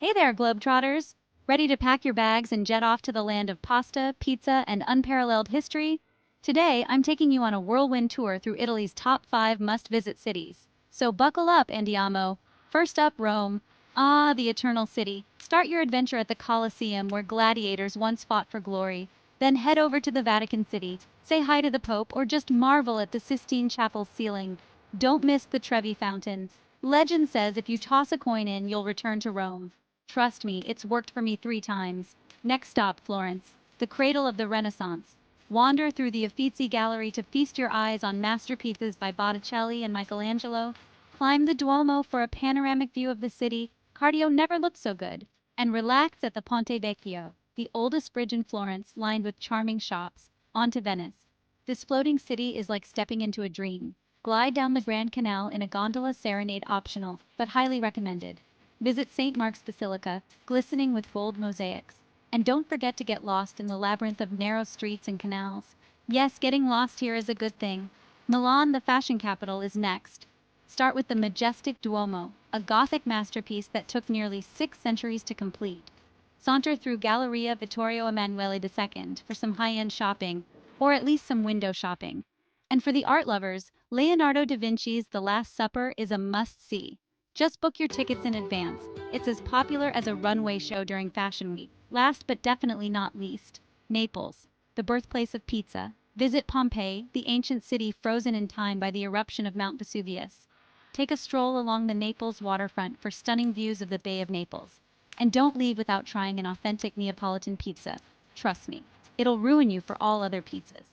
Hey there, Globetrotters! Ready to pack your bags and jet off to the land of pasta, pizza, and unparalleled history? Today, I'm taking you on a whirlwind tour through Italy's top 5 must-visit cities. So buckle up, Andiamo. First up, Rome. Ah, the eternal city. Start your adventure at the Colosseum where gladiators once fought for glory. Then head over to the Vatican City, say hi to the Pope, or just marvel at the Sistine Chapel's ceiling. Don't miss the Trevi Fountains. Legend says if you toss a coin in, you'll return to Rome. Trust me, it's worked for me 3 times. Next stop, Florence, the cradle of the Renaissance. Wander through the Uffizi Gallery to feast your eyes on masterpieces by Botticelli and Michelangelo. Climb the Duomo for a panoramic view of the city. Cardio never looked so good. And relax at the Ponte Vecchio, the oldest bridge in Florence, lined with charming shops. On to Venice. This floating city is like stepping into a dream. Glide down the Grand Canal in a gondola, serenade optional, but highly recommended. Visit St. Mark's Basilica, glistening with gold mosaics. And don't forget to get lost in the labyrinth of narrow streets and canals. Yes, getting lost here is a good thing. Milan, the fashion capital, is next. Start with the majestic Duomo, a Gothic masterpiece that took nearly 6 centuries to complete. Saunter through Galleria Vittorio Emanuele II for some high-end shopping, or at least some window shopping. And for the art lovers, Leonardo da Vinci's The Last Supper is a must-see. Just book your tickets in advance. It's as popular as a runway show during Fashion Week. Last but definitely not least, Naples, the birthplace of pizza. Visit Pompeii, the ancient city frozen in time by the eruption of Mount Vesuvius. Take a stroll along the Naples waterfront for stunning views of the Bay of Naples. And don't leave without trying an authentic Neapolitan pizza. Trust me, it'll ruin you for all other pizzas.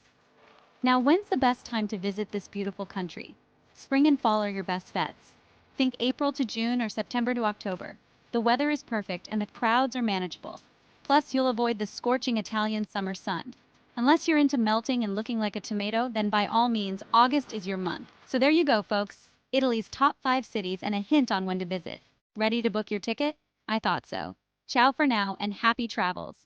Now, when's the best time to visit this beautiful country? Spring and fall are your best bets. Think April to June or September to October. The weather is perfect and the crowds are manageable. Plus, you'll avoid the scorching Italian summer sun. Unless you're into melting and looking like a tomato, then by all means, August is your month. So there you go, folks. Italy's top 5 cities and a hint on when to visit. Ready to book your ticket? I thought so. Ciao for now and happy travels.